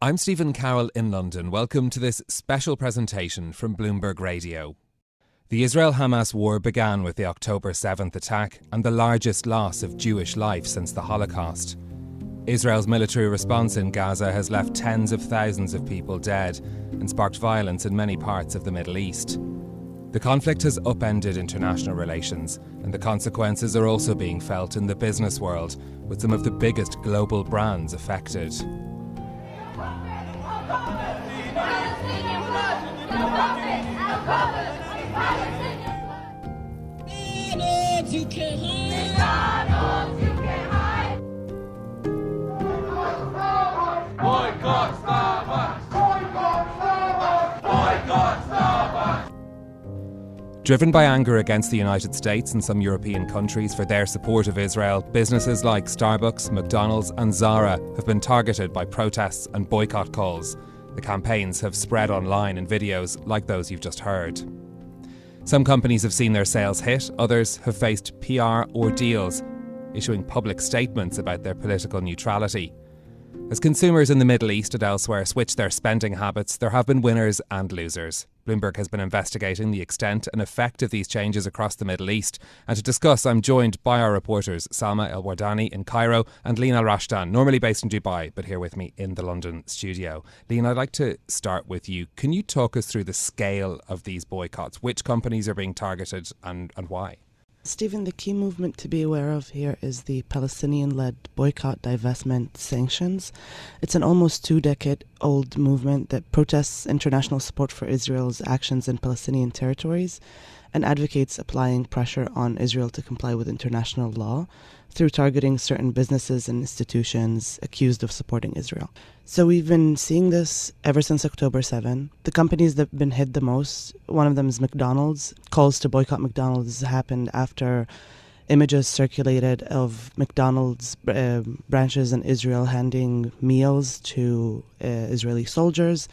I'm Stephen Carroll in London. Welcome to this special presentation from Bloomberg Radio. The Israel-Hamas war began with the October 7th attack and the largest loss of Jewish life since the Holocaust. Israel's military response in Gaza has left tens of thousands of people dead and sparked violence in many parts of the Middle East. The conflict has upended international relations, and the consequences are also being felt in the business world, with some of the biggest global brands affected. Driven by anger against the United States and some European countries for their support of Israel, businesses like Starbucks, McDonald's and Zara have been targeted by protests and boycott calls. The campaigns have spread online in videos like those you've just heard. Some companies have seen their sales hit, others have faced PR ordeals, issuing public statements about their political neutrality. As consumers in the Middle East and elsewhere switch their spending habits, there have been winners and losers. Bloomberg has been investigating the extent and effect of these changes across the Middle East. And to discuss, I'm joined by our reporters, Salma Wardany in Cairo and Leen Al-Rashdan, normally based in Dubai, but here with me in the London studio. Leen, I'd like to start with you. Can you talk us through the scale of these boycotts? Which companies are being targeted and why? Stephen, the key movement to be aware of here is the Palestinian-led boycott, divestment, sanctions. It's an almost 2-decade-old movement that protests international support for Israel's actions in Palestinian territories and advocates applying pressure on Israel to comply with international law through targeting certain businesses and institutions accused of supporting Israel. So we've been seeing this ever since October 7. The companies that have been hit the most, one of them is McDonald's. Calls to boycott McDonald's happened after images circulated of McDonald's branches in Israel handing meals to Israeli soldiers.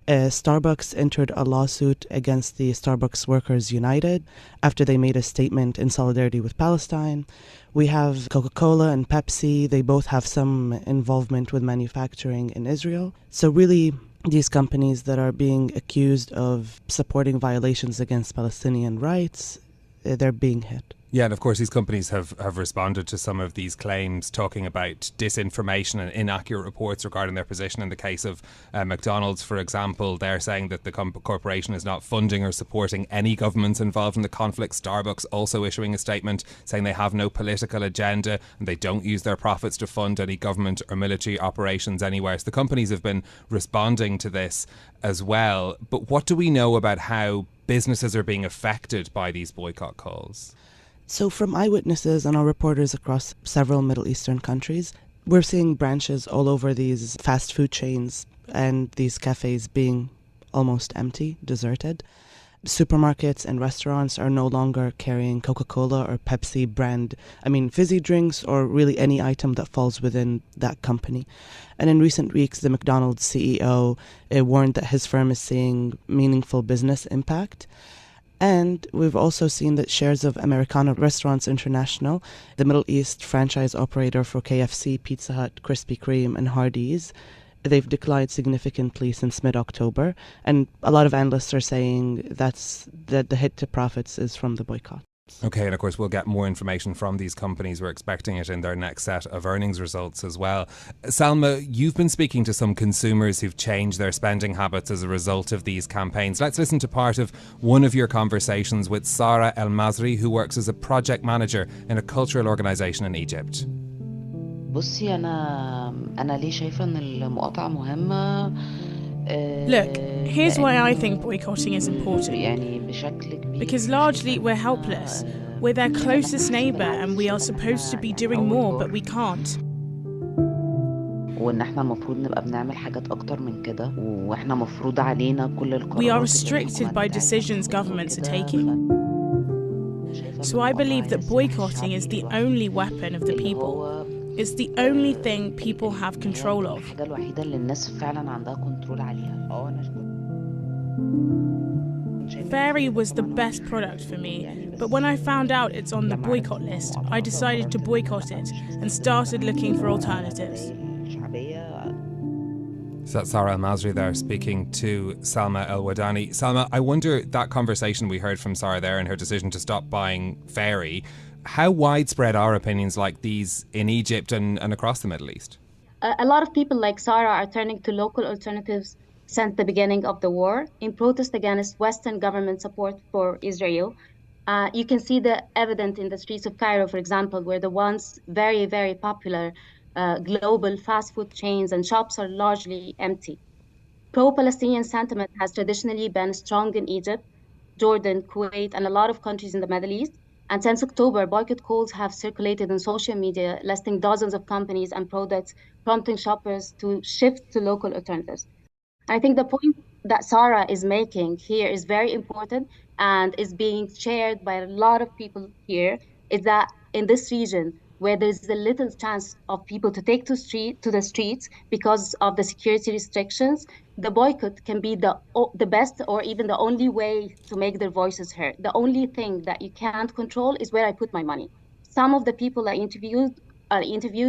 Starbucks entered a lawsuit against the Starbucks Workers United after they made a statement in solidarity with Palestine. We have Coca-Cola and Pepsi. They both have some involvement with manufacturing in Israel. So really, these companies that are being accused of supporting violations against Palestinian rights, they're being hit. Yeah, and of course these companies have responded to some of these claims, talking about disinformation and inaccurate reports regarding their position. In the case of McDonald's, for example, they're saying that the corporation is not funding or supporting any governments involved in the conflict. Starbucks also issuing a statement saying they have no political agenda and they don't use their profits to fund any government or military operations anywhere. So the companies have been responding to this as well. But what do we know about how businesses are being affected by these boycott calls? So from eyewitnesses and our reporters across several Middle Eastern countries, we're seeing branches all over these fast food chains and these cafes being almost empty, deserted. Supermarkets and restaurants are no longer carrying Coca-Cola or Pepsi brand, fizzy drinks or really any item that falls within that company. And in recent weeks, the McDonald's CEO warned that his firm is seeing meaningful business impact. And we've also seen that shares of Americana Restaurants International, the Middle East franchise operator for KFC, Pizza Hut, Krispy Kreme, and Hardee's, they've declined significantly since mid-October. And a lot of analysts are saying that the hit to profits is from the boycott. Okay, and of course we'll get more information from these companies. We're expecting it in their next set of earnings results as well. Salma, you've been speaking to some consumers who've changed their spending habits as a result of these campaigns. Let's listen to part of one of your conversations with Sara El Masri, who works as a project manager in a cultural organisation in Egypt. بصي أنا ليه شايفة إن المقاطعة مهمة. Look, here's why I think boycotting is important. Because largely we're helpless. We're their closest neighbour and we are supposed to be doing more, but we can't. We are restricted by decisions governments are taking. So I believe that boycotting is the only weapon of the people. It's the only thing people have control of. Fairy was the best product for me, but when I found out it's on the boycott list, I decided to boycott it and started looking for alternatives. Sarah Al-Masri there speaking to Salma El-Wardany. Salma, I wonder, that conversation we heard from Sarah there and her decision to stop buying Fairy, how widespread are opinions like these in Egypt and across the Middle East? A lot of people like Sarah are turning to local alternatives since the beginning of the war in protest against Western government support for Israel. You can see the evidence in the streets of Cairo, for example, where the once very, very popular global fast food chains and shops are largely empty. Pro-Palestinian sentiment has traditionally been strong in Egypt, Jordan, Kuwait, and a lot of countries in the Middle East. And since October, boycott calls have circulated on social media, listing dozens of companies and products, prompting shoppers to shift to local alternatives. I think the point that Sarah is making here is very important and is being shared by a lot of people here, is that in this region, where there's a little chance of people to take to the streets because of the security restrictions, the boycott can be the best or even the only way to make their voices heard. The only thing that you can't control is where I put my money. Some of the people I interviewed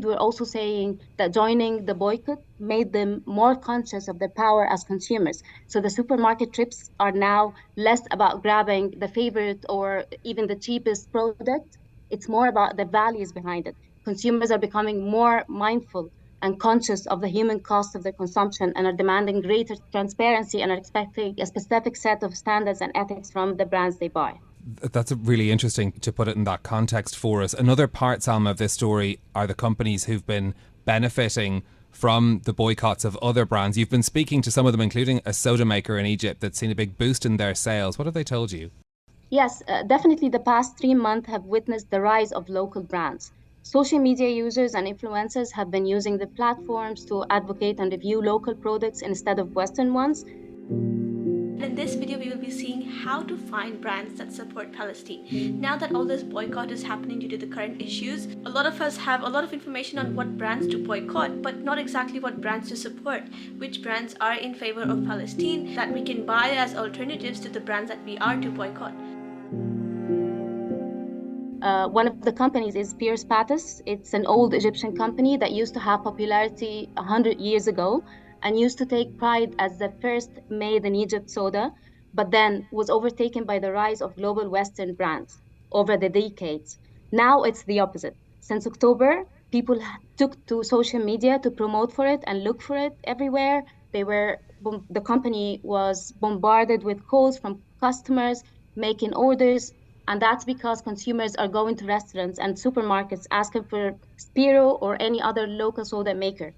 were also saying that joining the boycott made them more conscious of their power as consumers. So the supermarket trips are now less about grabbing the favorite or even the cheapest product. It's more about the values behind it. Consumers are becoming more mindful and conscious of the human cost of their consumption and are demanding greater transparency and are expecting a specific set of standards and ethics from the brands they buy. That's really interesting to put it in that context for us. Another part, Salma, of this story are the companies who've been benefiting from the boycotts of other brands. You've been speaking to some of them, including a soda maker in Egypt that's seen a big boost in their sales. What have they told you? Yes, definitely the past 3 months have witnessed the rise of local brands. Social media users and influencers have been using the platforms to advocate and review local products instead of Western ones. In this video, we will be seeing how to find brands that support Palestine. Now that all this boycott is happening due to the current issues, a lot of us have a lot of information on what brands to boycott, but not exactly what brands to support, which brands are in favor of Palestine that we can buy as alternatives to the brands that we are to boycott. One of the companies is Pierce Pattis. It's an old Egyptian company that used to have popularity 100 years ago and used to take pride as the first made in Egypt soda, but then was overtaken by the rise of global Western brands over the decades. Now it's the opposite. Since October, people took to social media to promote for it and look for it everywhere. The company was bombarded with calls from customers making orders, and that's because consumers are going to restaurants and supermarkets asking for Spiro or any other local soda maker.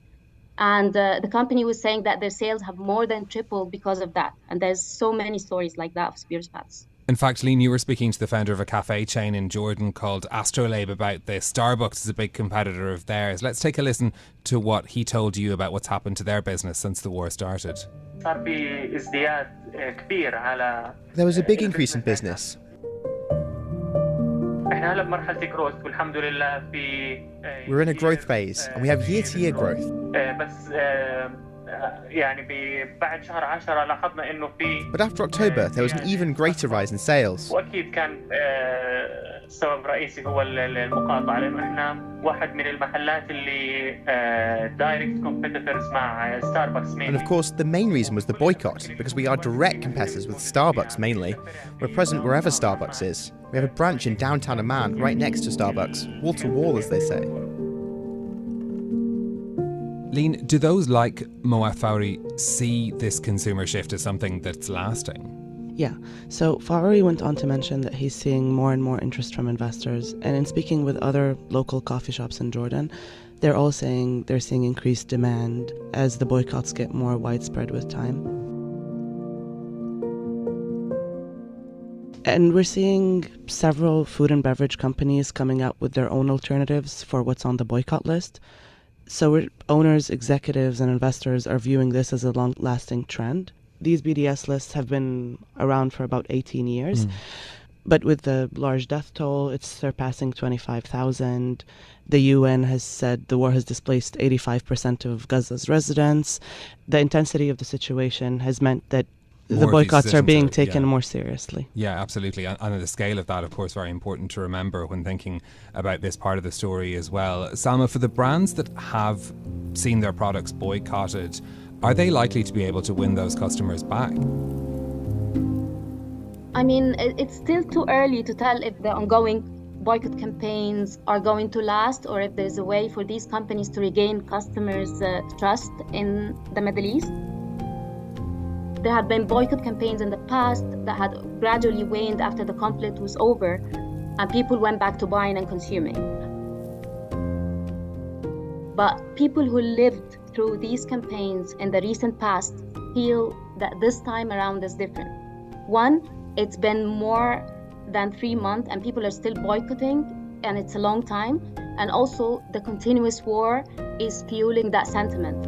And the company was saying that their sales have more than tripled because of that. And there's so many stories like that of Spears Pattis. In fact, Leen, you were speaking to the founder of a cafe chain in Jordan called Astrolabe about this. Starbucks is a big competitor of theirs. Let's take a listen to what he told you about what's happened to their business since the war started. There was a big increase in business. We're in a growth phase and we have year-to-year growth. But after October, there was an even greater rise in sales. And of course, the main reason was the boycott, because we are direct competitors with Starbucks mainly. We're present wherever Starbucks is. We have a branch in downtown Amman, right next to Starbucks, wall to wall, as they say. Leen, do those like Moa Fowry see this consumer shift as something that's lasting? Yeah, so Fowry went on to mention that he's seeing more and more interest from investors, and in speaking with other local coffee shops in Jordan, they're all saying they're seeing increased demand as the boycotts get more widespread with time. And we're seeing several food and beverage companies coming out with their own alternatives for what's on the boycott list. So owners, executives, and investors are viewing this as a long-lasting trend. These BDS lists have been around for about 18 years. But with the large death toll, it's surpassing 25,000. The UN has said the war has displaced 85% of Gaza's residents. The intensity of the situation has meant that the boycotts are being taken more seriously. Yeah, absolutely. And the scale of that, of course, very important to remember when thinking about this part of the story as well. Salma, for the brands that have seen their products boycotted, Are they likely to be able to win those customers back? I mean, it's still too early to tell if the ongoing boycott campaigns are going to last, or if there's a way for these companies to regain customers' trust in the Middle East. There have been boycott campaigns in the past that had gradually waned after the conflict was over, and people went back to buying and consuming. But people who lived through these campaigns in the recent past feel that this time around is different. One, it's been more than 3 months and people are still boycotting, and it's a long time. And also the continuous war is fueling that sentiment.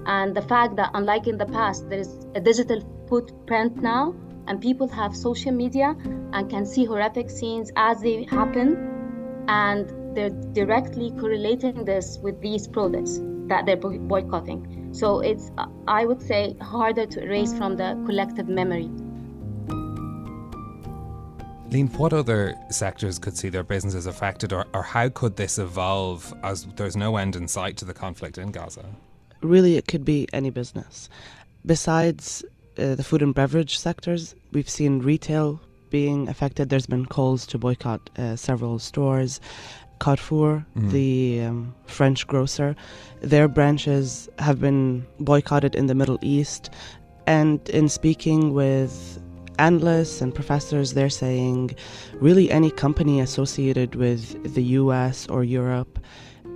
And the fact that, unlike in the past, there is a digital footprint now, and people have social media and can see horrific scenes as they happen, and they're directly correlating this with these products that they're boycotting. So it's, I would say, harder to erase from the collective memory. Leen, what other sectors could see their businesses affected, or how could this evolve, as there's no end in sight to the conflict in Gaza? Really, it could be any business. Besides the food and beverage sectors, we've seen retail being affected. There's been calls to boycott several stores. Carroll, the French grocer, their branches have been boycotted in the Middle East. And in speaking with analysts and professors, they're saying really any company associated with the US or Europe,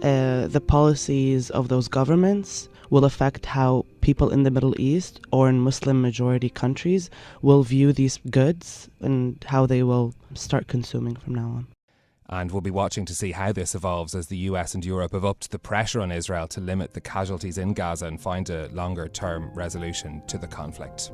the policies of those governments will affect how people in the Middle East or in Muslim majority countries will view these goods and how they will start consuming from now on. And we'll be watching to see how this evolves as the US and Europe have upped the pressure on Israel to limit the casualties in Gaza and find a longer-term resolution to the conflict.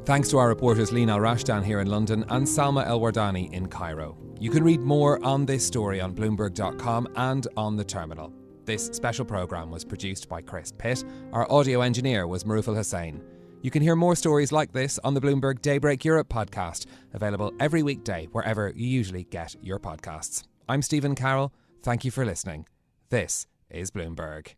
Thanks to our reporters Leen Al-Rashdan here in London and Salma Wardany in Cairo. You can read more on this story on Bloomberg.com and on the terminal. This special programme was produced by Chris Pitt. Our audio engineer was Maruf Al-Hussein. You can hear more stories like this on the Bloomberg Daybreak Europe podcast, available every weekday wherever you usually get your podcasts. I'm Stephen Carroll. Thank you for listening. This is Bloomberg.